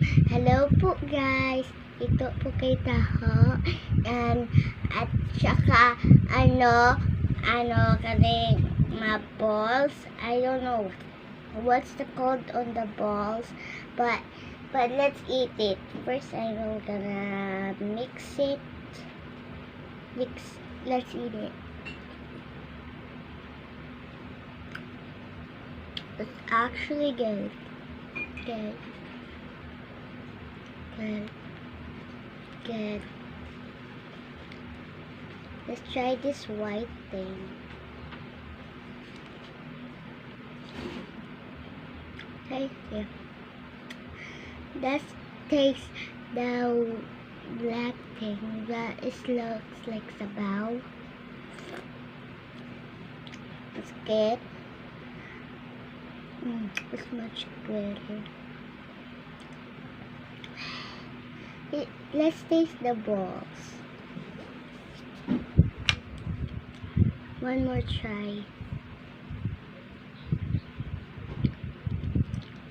Hello po guys, ito po kay Taho and at saka kaning mga balls. I don't know what's the called on the balls, but let's eat it. First I'm gonna mix it. Let's eat it. It's actually good. Good. Good. Let's try this white thing. Okay, yeah. That takes the black thing that looks like sabaw. It's good. It's much better. Let's taste the balls. One more try.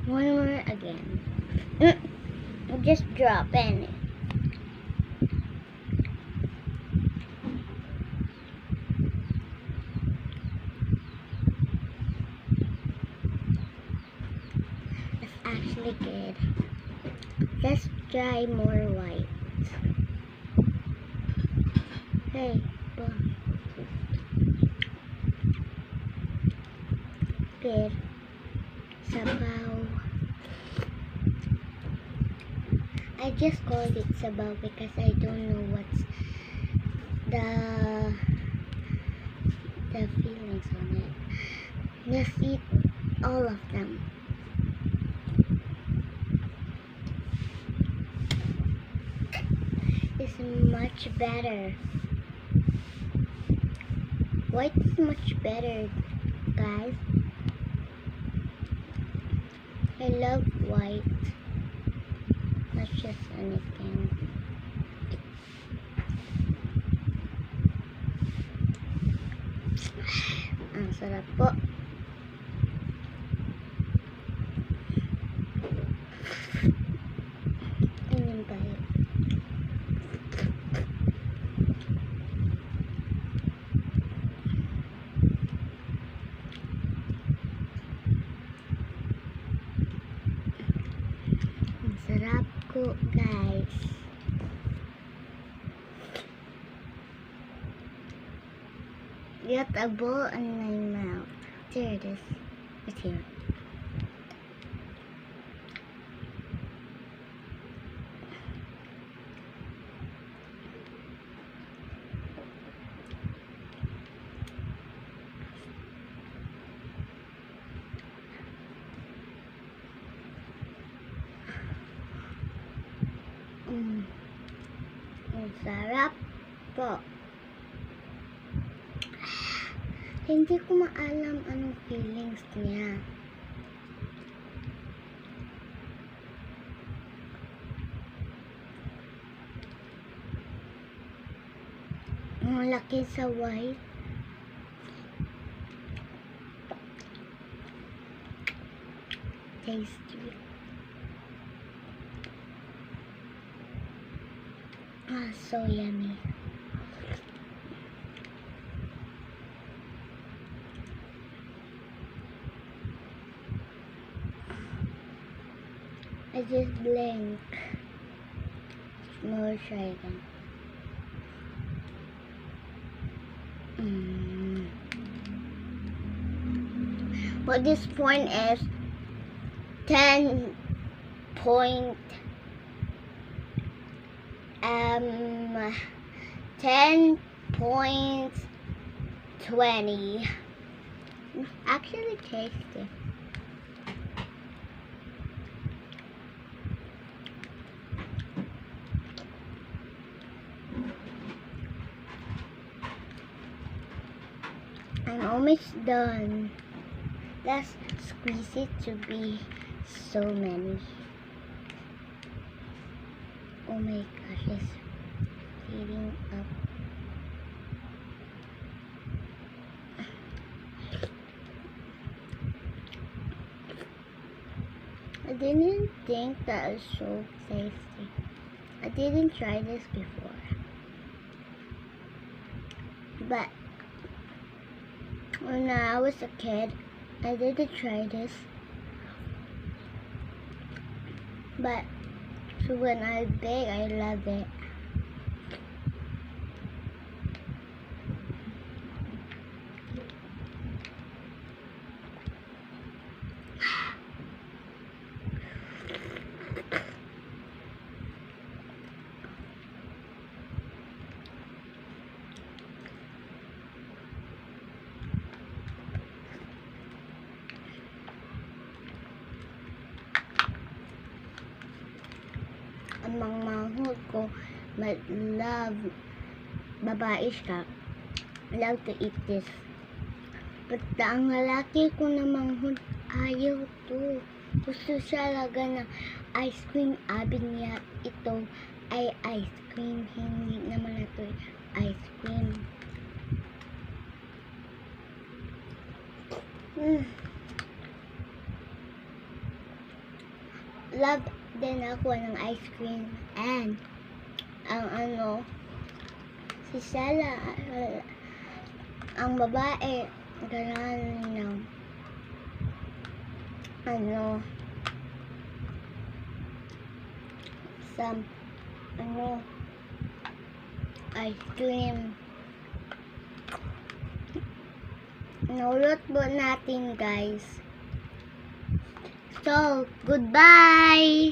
One more again. Just drop in. That's actually good. Let's try more white. Hey, good. Sabaw. I just called it sabaw because I don't know what's the feelings on it. Let's eat all of them. It's much better. White is much better, guys. I love white. Not just anything. Ang sarap po. Ayun tayo. Ang sarap ko, guys. Got a ball in my mouth. There it is. It's here. Ang sarap po. Hindi ko maalam anong feelings niya. Malaki sa white. Tasty. So yummy. I just blink. More try again. But this point is 10 point 10.20. Actually tasty. I'm almost done. Let's squeeze it to be so many. Oh my gosh, it's heating up. I didn't think that is so tasty. I didn't try this before, but when I was a kid, I didn't try this. But so when I'm big, I love it. Ang manghod ko, love, babae siya, love to eat this. But ang lalaki ko na manghod, ayaw to. Gusto siya laga ng ice cream. Abi niya, ito ay ice cream. Hindi naman ito ice cream. Love din ako ng ice cream. And ang si Sala, ang babae, gano'n ng some ice cream. Nulot po natin, guys. So, goodbye!